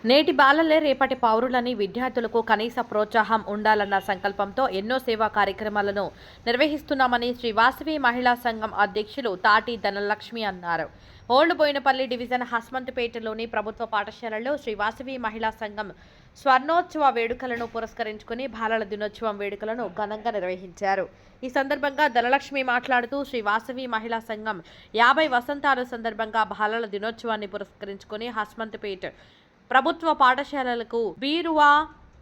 నేటి బాలలే రేపటి పౌరులని విద్యార్థులకు కనీస ప్రోత్సాహం ఉండాలన్న సంకల్పంతో ఎన్నో సేవా కార్యక్రమాలను నిర్వహిస్తున్నామని శ్రీ వాసవి మహిళా సంఘం అధ్యక్షులు తాటి ధనలక్ష్మి అన్నారు. ఓల్డ్ బోయినపల్లి డివిజన్ హస్మంత్పేటలోని ప్రభుత్వ పాఠశాలలో శ్రీ వాసవి మహిళా సంఘం స్వర్ణోత్సవ వేడుకలను పురస్కరించుకుని బాలల దినోత్సవం వేడుకలను ఘనంగా నిర్వహించారు. ఈ సందర్భంగా ధనలక్ష్మి మాట్లాడుతూ శ్రీ వాసవి మహిళా సంఘం 50 వసంతాల సందర్భంగా బాలల దినోత్సవాన్ని పురస్కరించుకుని హస్మంత్పేట ప్రభుత్వ పాఠశాలలకు బీరువా,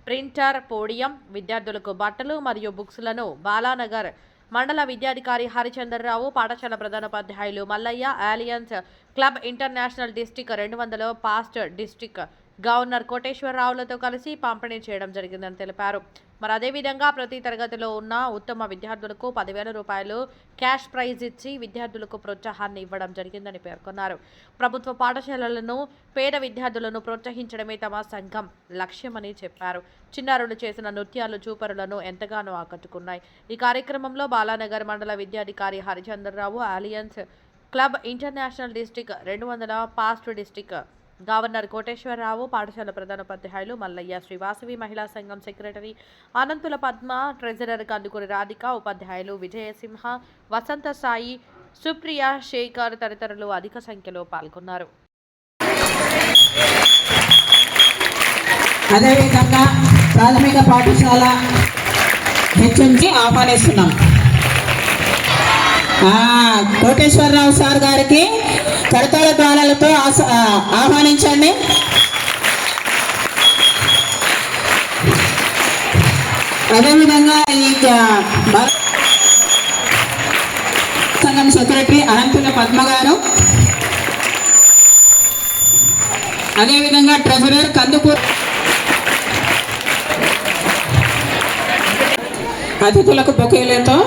ప్రింటర్, పోడియం, విద్యార్థులకు బట్టలు మరియు బుక్స్లను బాలానగర్ మండల విద్యాధికారి హరిచంద్రరావు, పాఠశాల ప్రధానోపాధ్యాయులు Mallaiah, alliance club international district 200 past district governor కోటేశ్వరరావులతో కలిసి పంపిణీ చేయడం జరిగిందని తెలిపారు. మరి అదేవిధంగా ప్రతి తరగతిలో ఉన్న ఉత్తమ విద్యార్థులకు 10,000 రూపాయలు క్యాష్ ప్రైజ్ ఇచ్చి విద్యార్థులకు ప్రోత్సాహాన్ని ఇవ్వడం జరిగిందని పేర్కొన్నారు. ప్రభుత్వ పాఠశాలలను, పేద విద్యార్థులను ప్రోత్సహించడమే తమ సంఘం లక్ష్యమని చెప్పారు. చిన్నారులు చేసిన నృత్యాలు చూపరులను ఎంతగానో ఆకట్టుకున్నాయి. ఈ కార్యక్రమంలో బాలానగర్ మండల విద్యాధికారి Harichandrarao, alliance club international district 200 past district governor Koteswararao, పాఠశాల ప్రధానోపాధ్యాయులు మల్లయ్య, శ్రీ వాసవి మహిళా సంఘం సెక్రటరీ అనంతుల పద్మ, ట్రెజరర్ కందుకూరి రాధిక, ఉపాధ్యాయులు విజయసింహ, వసంత సాయి, సుప్రియ, శేఖర్ తదితరులు అధిక సంఖ్యలో పాల్గొన్నారు. అదేవిధంగా ప్రాథమిక పాఠశాల హెచ్ఎంసి ఆహ్వానిస్తున్నాం. కోటేశ్వరరావు సార్ గారికి కరతాళ గానాలతో ఆహ్వానించండి. అదేవిధంగా ఈ సంఘం సెక్రటరీ అనంతుల పద్మ గారు, అదేవిధంగా ట్రెజరర్ కందుకూరు అతిథులకు బొకేలతో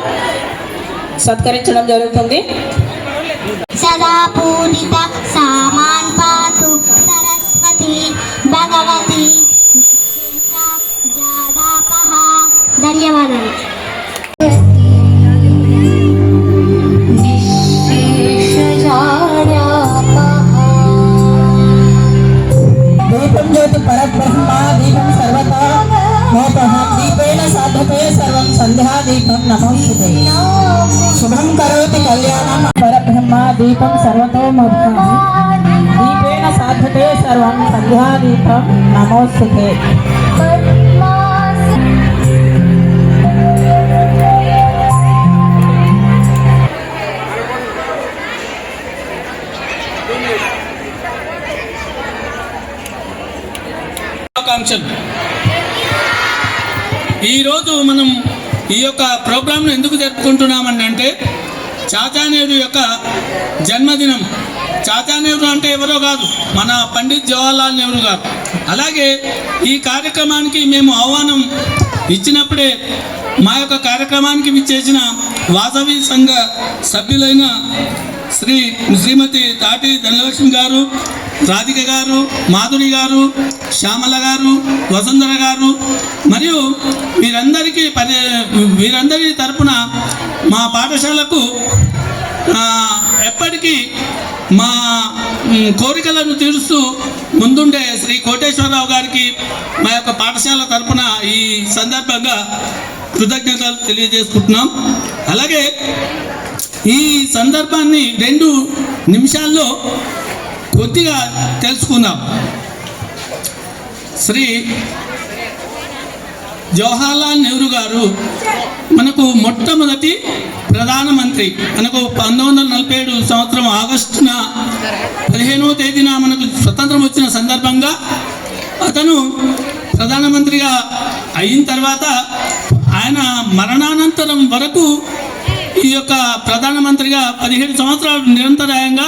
సత్కరించడం జరుగుతుంది. సదా పూజిత సామాన్ పాతు సరస్వతి భగవతి. ధన్యవాదాలు. దీపం జ్యోతి పరబ్రహ్మ దీపం సర్వతా మోపహం దీపేన సాధతే సర్వం సంధ్యా దీపం నమోస్తుతే. శుభం కరోతి కళ్యాణం పరబ్రహ్మ దీపం సర్వతో మోపహం దీపేన సాధతే సర్వం సంధ్యా దీపం నమోస్తుతే. ఈరోజు మనం ఈ యొక్క ప్రోగ్రాంను ఎందుకు జరుపుకుంటున్నామని అంటే చాచా నెహ్రూ యొక్క జన్మదినం. చాచా నెహ్రూ అంటే ఎవరో కాదు, మన పండిత్ జవహర్లాల్ నెహ్రూ గారు. అలాగే ఈ కార్యక్రమానికి మేము ఆహ్వానం ఇచ్చినప్పుడే మా యొక్క కార్యక్రమానికి విచ్చేసిన వాసవి సంఘ సభ్యులైన శ్రీమతి తాటి ధనలక్ష్మి గారు, రాధిక గారు, మాధురి గారు, శ్యామల గారు, వసుంధర గారు మరియు వీరందరి తరపున మా పాఠశాలకు ఎప్పటికీ మా కోరికలను తీరుస్తూ ముందుండే శ్రీ కోటేశ్వరరావు గారికి మా యొక్క పాఠశాల తరపున ఈ సందర్భంగా కృతజ్ఞతలు తెలియజేసుకుంటున్నాం. అలాగే ఈ సందర్భాన్ని 2 నిమిషాల్లో కొద్దిగా తెలుసుకుందాం. శ్రీ జవహర్లాల్ నెహ్రూ గారు మనకు మొట్టమొదటి ప్రధానమంత్రి. మనకు 1947 సంవత్సరం ఆగస్టున 15వ తేదీన మనకు స్వతంత్రం వచ్చిన సందర్భంగా అతను ప్రధానమంత్రిగా అయిన తర్వాత ఆయన మరణానంతరం వరకు ఈ యొక్క ప్రధానమంత్రిగా 17 సంవత్సరాలు నిరంతరాయంగా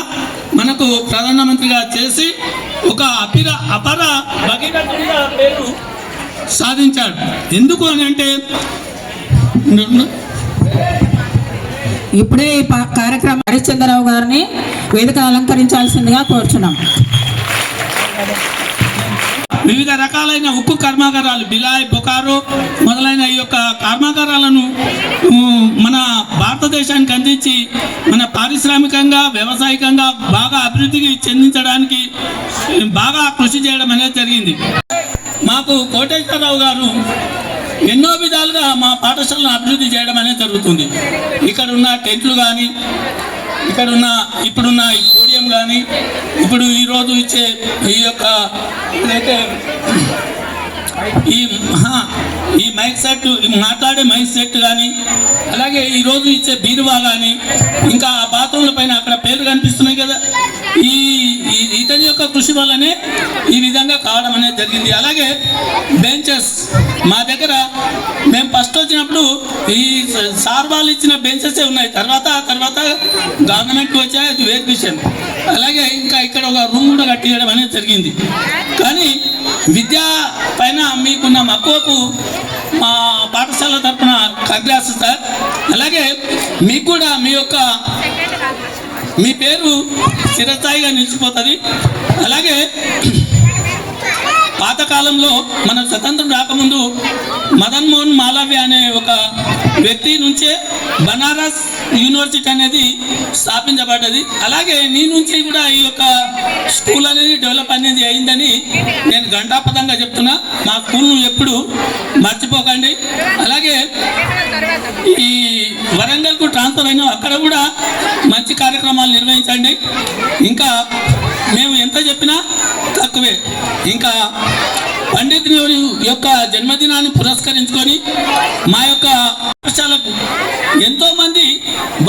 మనకు ప్రధానమంత్రిగా చేసి ఒక అపర భగీరథుడిగా పేరు సాధించాడు. ఎందుకు అని అంటే ఇప్పుడే ఈ కార్యక్రమం హరిచంద్రరావు గారిని వేదిక అలంకరించాల్సిందిగా కోరుచున్నాం. వివిధ రకాలైన ఉక్కు కర్మాగారాలు బిలాయ్ బొకారో మొదలైన ఈ యొక్క కర్మాగారాలను మన భారతదేశానికి అందించి మన పారిశ్రామికంగా వ్యవసాయకంగా బాగా అభివృద్ధికి చెందించడానికి బాగా కృషి చేయడం అనేది జరిగింది. మాకు కోటేశ్వరరావు గారు ఎన్నో విధాలుగా మా పాఠశాలను అభివృద్ధి చేయడం అనేది జరుగుతుంది. ఇక్కడ ఉన్న టెంట్లు కానీ, ఇప్పుడున్న ఈ పోడియం కానీ, ఇప్పుడు ఈరోజు ఇచ్చే ఈ యొక్క ఏదైతే ఈ మైక్ సెట్, మాట్లాడే మైక్ సెట్ కానీ, అలాగే ఈరోజు ఇచ్చే బీరువా కానీ, ఇంకా ఆ బాత్రూమ్ల పైన అక్కడ పేర్లు కనిపిస్తున్నాయి కదా, ఇతని యొక్క కృషి వల్లనే ఈ విధంగా కావడం అనేది జరిగింది. అలాగే బెంచెస్ మా దగ్గర మేము ఫస్ట్ వచ్చినప్పుడు ఈ సార్ వాళ్ళు ఇచ్చిన బెంచెస్ ఉన్నాయి, తర్వాత గవర్నమెంట్ వచ్చాయి, అది వేరే విషయం. అలాగే ఇంకా ఇక్కడ ఒక రూమ్ కూడా కట్టియడం అనేది జరిగింది. కానీ విద్యా పైన మీకున్న మక్కువకు మా పాఠశాల తరఫున కంగ్రాట్స్ సార్. అలాగే మీకు కూడా మీ పేరు చిరస్థాయిగా నిలిచిపోతుంది. అలాగే పాతకాలంలో మన స్వతంత్రం రాకముందు మదన్ మోహన్ మాలవ్య అనే ఒక వ్యక్తి నుంచే బనారస్ యూనివర్సిటీ అనేది స్థాపించబడ్డది. అలాగే నీ నుంచి కూడా ఈ యొక్క స్కూల్ అనేది డెవలప్ అనేది అయిందని నేను ఘంటాపథంగా చెప్తున్నా. మా స్కూల్ను ఎప్పుడు మర్చిపోకండి. అలాగే ఈ వరంగల్కు ట్రాన్స్ఫర్ అయినా అక్కడ కూడా మంచి కార్యక్రమాలు నిర్వహించండి. ఇంకా మేము ఎంత చెప్పినా తక్కువే. ఇంకా పండిత్ నెహ్రూ యొక్క జన్మదినాన్ని పురస్కరించుకొని మా యొక్క పాఠశాలకు ఎంతోమంది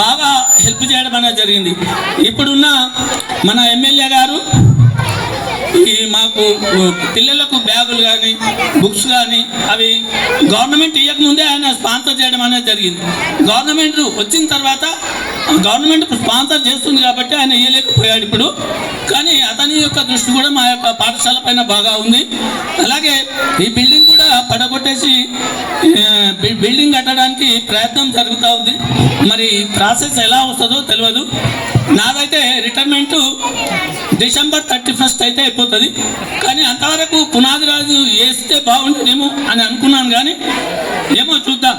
బాగా హెల్ప్ చేయడం అనేది జరిగింది. ఇప్పుడున్న మన ఎమ్మెల్యే గారు మాకు పిల్లలకు బ్యాగులు కానీ, బుక్స్ కానీ అవి గవర్నమెంట్ ఇవ్వకముందే ఆయన స్పాన్సర్ చేయడం అనేది జరిగింది. గవర్నమెంట్ వచ్చిన తర్వాత గవర్నమెంట్ స్పాన్సర్ చేస్తుంది కాబట్టి ఆయన ఇవ్వలేకపోయాడు ఇప్పుడు. కానీ అతని యొక్క దృష్టి కూడా మా యొక్క పాఠశాల పైన బాగా ఉంది. అలాగే ఈ బిల్డింగ్ కూడా పడగొట్టేసి బిల్డింగ్ కట్టడానికి ప్రయత్నం జరుగుతూ ఉంది. మరి ప్రాసెస్ ఎలా వస్తుందో తెలియదు. నాదైతే రిటైర్మెంటు December 31st అయితే అయిపోతుంది. కానీ అంతవరకు పునాది రాజు వేస్తే బాగుంటుందేమో అని అనుకున్నాను, కానీ ఏమో చూద్దాం.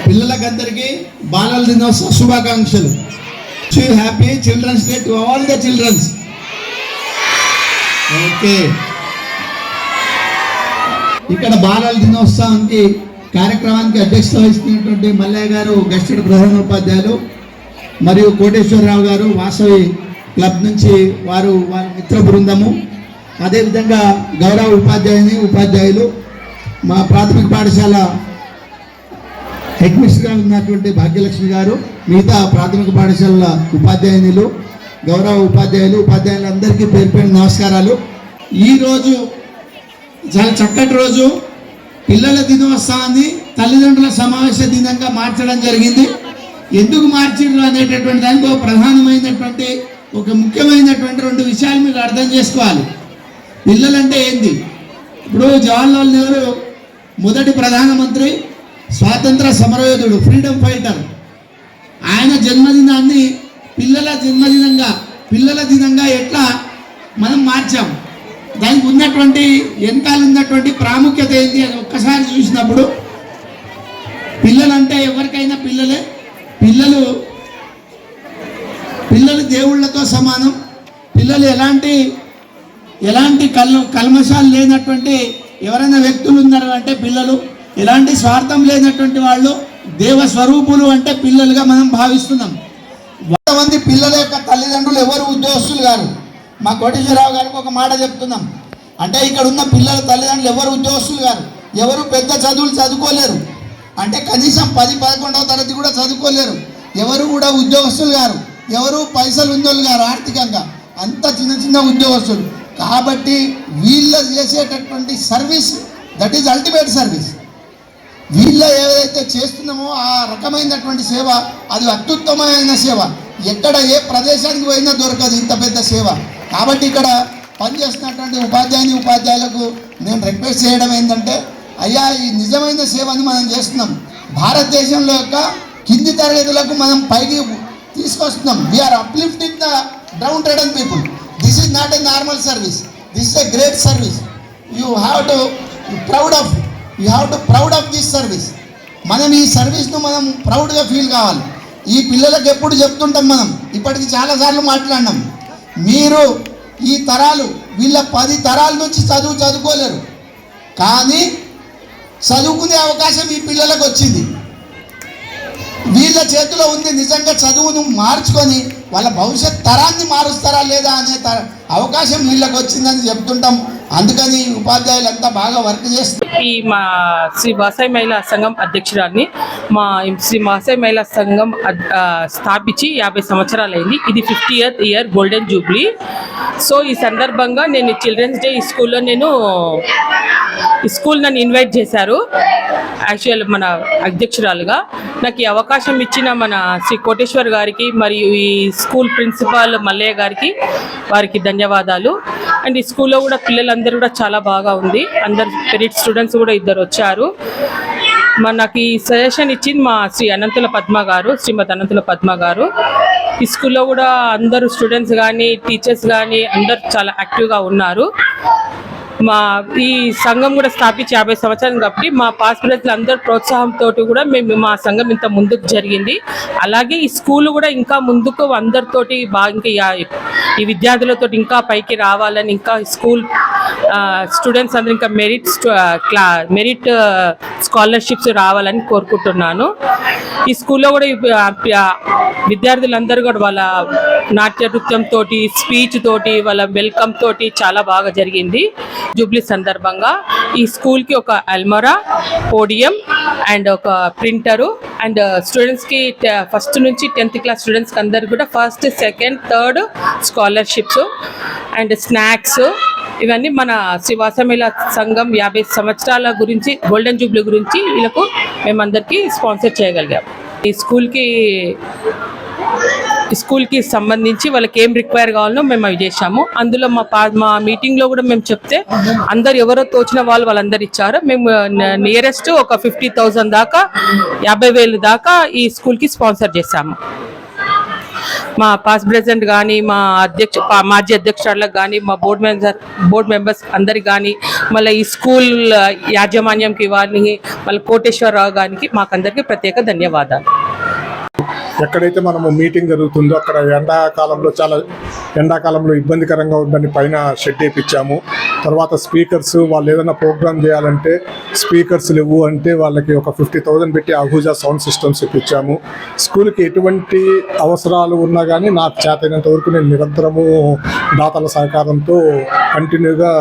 పిల్లలకందరికీ బాలల దినోత్సవ శుభాకాంక్షలు. Happy children's day to all the children's. Okay, ఇక్కడ బాలల దినోత్సవానికి కార్యక్రమానికి అధ్యక్షత వహిస్తున్నటువంటి మల్లయ్య గారు, గెస్టెడ్ ప్రధానోపాధ్యాయులు, మరియు కోటేశ్వరరావు గారు వాసవి క్లబ్ నుంచి వారి మిత్ర బృందము, అదేవిధంగా గౌరవ ఉపాధ్యాయులు, మా ప్రాథమిక పాఠశాల హెడ్ మిస్టర్గా ఉన్నటువంటి భాగ్యలక్ష్మి గారు, మిగతా ప్రాథమిక పాఠశాలల ఉపాధ్యాయులు, గౌరవ ఉపాధ్యాయులందరికీ పేరు పేరు నమస్కారాలు. ఈరోజు చాలా చక్కటి రోజు. పిల్లల దినోత్సవాన్ని తల్లిదండ్రుల సమావేశ దినంగా మార్చడం జరిగింది. ఎందుకు మార్చిండ్రు అనేటటువంటి దానికి ఒక ప్రధానమైనటువంటి, ఒక ముఖ్యమైనటువంటి 2 విషయాలు మీరు అర్థం చేసుకోవాలి. పిల్లలంటే ఏంది? ఇప్పుడు జవహర్లాల్ నెహ్రూ మొదటి ప్రధానమంత్రి, స్వాతంత్ర సమరయోధుడు, ఫ్రీడమ్ ఫైటర్. ఆయన జన్మదినాన్ని పిల్లల దినంగా ఎట్లా మనం మార్చాం, దానికి ఉన్నటువంటి వెనకాల ఉన్నటువంటి ప్రాముఖ్యత ఏంటి అని ఒక్కసారి చూసినప్పుడు, పిల్లలంటే ఎవరికైనా పిల్లలే. పిల్లలు దేవుళ్ళతో సమానం. పిల్లలు ఎలాంటి కల్మషాలు లేనటువంటి ఎవరైనా వ్యక్తులు ఉన్నారు అంటే పిల్లలు, ఎలాంటి స్వార్థం లేనటువంటి వాళ్ళు దేవ స్వరూపులు అంటే పిల్లలుగా మనం భావిస్తున్నాం. 100 మంది పిల్లల యొక్క తల్లిదండ్రులు ఎవరు ఉద్యోగస్తులు గారు. మా కోటేశ్వరరావు గారికి ఒక మాట చెప్తున్నాం, అంటే ఇక్కడ ఉన్న పిల్లల తల్లిదండ్రులు ఎవరు ఉద్యోగస్తులు గారు, ఎవరు పెద్ద చదువులు చదువుకోలేరు, అంటే కనీసం 10-11వ తరగతి కూడా చదువుకోలేరు, ఎవరు కూడా ఉద్యోగస్తులు గారు, ఎవరు పైసలు ఉన్నోళ్ళు గారు ఆర్థికంగా, అంత చిన్న ఉద్యోగస్తులు. కాబట్టి వీళ్ళు చేసేటటువంటి service, that is ultimate service. వీళ్ళ ఏదైతే చేస్తున్నామో ఆ రకమైనటువంటి సేవ, అది అత్యుత్తమమైన సేవ. ఎక్కడ ఏ ప్రదేశానికి పోయినా దొరకదు ఇంత పెద్ద సేవ. కాబట్టి ఇక్కడ పనిచేస్తున్నటువంటి ఉపాధ్యాయులకు నేను రిక్వెస్ట్ చేయడం ఏంటంటే, అయ్యా ఈ నిజమైన సేవని మనం చేస్తున్నాం. భారతదేశంలో యొక్క కింది తరగతులకు మనం పైకి తీసుకొస్తున్నాం. We're uplifting the downtrodden people. This is not a normal service, this is a great service. You have to proud of this service. మనం ఈ సర్వీస్ను మనం ప్రౌడ్గా ఫీల్ కావాలి. ఈ పిల్లలకు ఎప్పుడు చెప్తుంటాం, మనం ఇప్పటికి చాలాసార్లు మాట్లాడినాం, మీరు ఈ తరాలు వీళ్ళ 10 తరాల నుంచి చదువుకోలేరు, కానీ చదువుకునే అవకాశం ఈ పిల్లలకు వచ్చింది. వీళ్ళ చేతిలో ఉంది నిజంగా చదువును మార్చుకొని వాళ్ళ భవిష్యత్ తరాన్ని మారుస్తారా లేదా అనే అవకాశం వీళ్ళకి వచ్చిందని చెప్తుంటాం. అందుకని ఉపాధ్యాయులంతా బాగా వర్క్ చేస్తారు. ఈ మా శ్రీ వాసవి మహిళా సంఘం అధ్యక్షురాలిని. మా శ్రీ వాసవి మహిళా సంఘం స్థాపించి 50 సంవత్సరాలు అయింది. ఇది 50th year golden Jubilee. So ఈ సందర్భంగా నేను చిల్డ్రన్స్ డే ఈ స్కూల్లో నన్ను ఇన్వైట్ చేశారు యాక్చువల్ మన అధ్యక్షురాలుగా. నాకు ఈ అవకాశం ఇచ్చిన మన శ్రీ కోటేశ్వర్ గారికి మరియు ఈ స్కూల్ ప్రిన్సిపాల్ మల్లయ్య గారికి వారికి ధన్యవాదాలు. అండ్ ఈ స్కూల్లో కూడా పిల్లలందరూ కూడా చాలా బాగా ఉంది. అందరు పెరిట్ స్టూడెంట్స్ కూడా 2 వచ్చారు. నాకు ఈ సజెషన్ ఇచ్చింది మా శ్రీమతి అనంతుల పద్మ గారు. ఈ స్కూల్లో కూడా అందరూ స్టూడెంట్స్ కానీ టీచర్స్ కానీ అందరు చాలా యాక్టివ్గా ఉన్నారు. మా ఈ సంఘం కూడా స్థాపించి 50 సంవత్సరాలు కాబట్టి మా పాస్ ప్రజలు అందరి ప్రోత్సాహంతో కూడా మా సంఘం ఇంత ముందుకు జరిగింది. అలాగే ఈ స్కూల్ కూడా ఇంకా ముందుకు అందరితోటి బాగా ఇంకా ఈ విద్యార్థులతో ఇంకా పైకి రావాలని, ఇంకా స్కూల్ స్టూడెంట్స్ అందరూ ఇంకా మెరిట్ స్కాలర్షిప్స్ రావాలని కోరుకుంటున్నాను. ఈ స్కూల్లో కూడా విద్యార్థులందరూ కూడా వాళ్ళ నాట్య నృత్యంతో, స్పీచ్ తోటి, వాళ్ళ వెల్కమ్ తోటి చాలా బాగా జరిగింది. జూబ్లీ సందర్భంగా ఈ స్కూల్కి ఒక అల్మరా, పోడియం అండ్ ఒక ప్రింటరు అండ్ స్టూడెంట్స్కి ఫస్ట్ నుంచి 10th క్లాస్ స్టూడెంట్స్కి అందరికి కూడా 1st, 2nd, 3rd scholarships and snacks ఇవన్నీ మన శ్రీ వాసవి మహిళా సంఘం 50 సంవత్సరాల గురించి గోల్డెన్ జూబ్లీ గురించి వీళ్ళకు మేమందరికీ స్పాన్సర్ చేయగలిగాం. ఈ స్కూల్కి సంబంధించి వాళ్ళకి ఏం రిక్వైర్ కావాలనో మేము అవి చేసాము. అందులో మా మీటింగ్లో కూడా మేము చెప్తే అందరు ఎవరో తోచిన వాళ్ళందరూ ఇచ్చారు. మేము నియరెస్ట్ ఒక 50,000 దాకా 50,000 దాకా ఈ స్కూల్కి స్పాన్సర్ చేశాము. మా పాస్ ప్రెసిడెంట్ కానీ, మాజీ అధ్యక్షులకు కానీ, మా బోర్డ్ మెంబర్స్ అందరికి కానీ, మళ్ళీ ఈ స్కూల్ యాజమాన్యంకి వారిని, మళ్ళీ కోటేశ్వరరావు గారికి మాకందరికీ ప్రత్యేక ధన్యవాదాలు. ఎక్కడైతే మనము మీటింగ్ జరుగుతుందో అక్కడ ఎండాకాలంలో ఇబ్బందికరంగా ఉందని పైన షెడ్ వేయించాము. తర్వాత స్పీకర్స్ వాళ్ళు ఏదైనా ప్రోగ్రామ్ చేయాలంటే స్పీకర్స్ లేవు అంటే వాళ్ళకి ఒక 50,000 పెట్టి అహూజా సౌండ్ సిస్టమ్స్ ఇప్పించాము. స్కూల్కి ఎటువంటి అవసరాలు ఉన్నా కానీ నాకు చేతైనంత వరకు నేను నిరంతరము దాతల సహకారంతో కంటిన్యూగా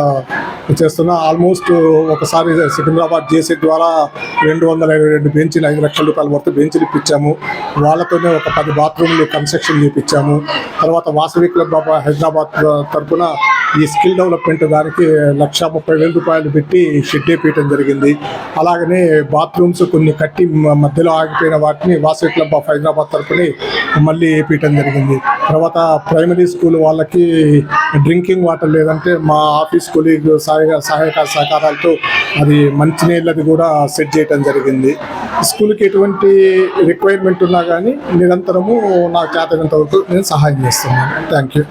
చేస్తున్నా. ఆల్మోస్ట్ ఒకసారి సికింద్రాబాద్ జేసీ ద్వారా 222 బెంచీలు 5 లక్షల రూపాయల వరకు బెంచీలు ఇప్పించాము. వాళ్ళతోనే ఒక 10 బాత్రూమ్లు కన్స్ట్రక్షన్ చేయించాము. తర్వాత వాసవి క్లబ్ ఆఫ్ హైదరాబాద్ తరఫున ఈ స్కిల్ డెవలప్మెంట్ దానికి 1,30,000 రూపాయలు పెట్టి షెడ్ వేయడం జరిగింది. అలాగనే బాత్రూమ్స్ కొన్ని కట్టి మధ్యలో ఆగిపోయిన వాటిని వాసవి క్లబ్ ఆఫ్ హైదరాబాద్ తరఫున మళ్ళీ వేయటం జరిగింది. తర్వాత ప్రైమరీ స్కూల్ వాళ్ళకి డ్రింకింగ్ వాటర్ లేదంటే మా ఆఫీస్ కొలీగ్ సహాయక సహకారాలతో అది మంచినీళ్ళది కూడా సెట్ చేయడం జరిగింది. స్కూల్కి ఎటువంటి రిక్వైర్మెంట్ ఉన్నా కానీ నిరంతరము నాకు చేతనంత వరకు నేను సహాయం చేస్తున్నాను. Thank you.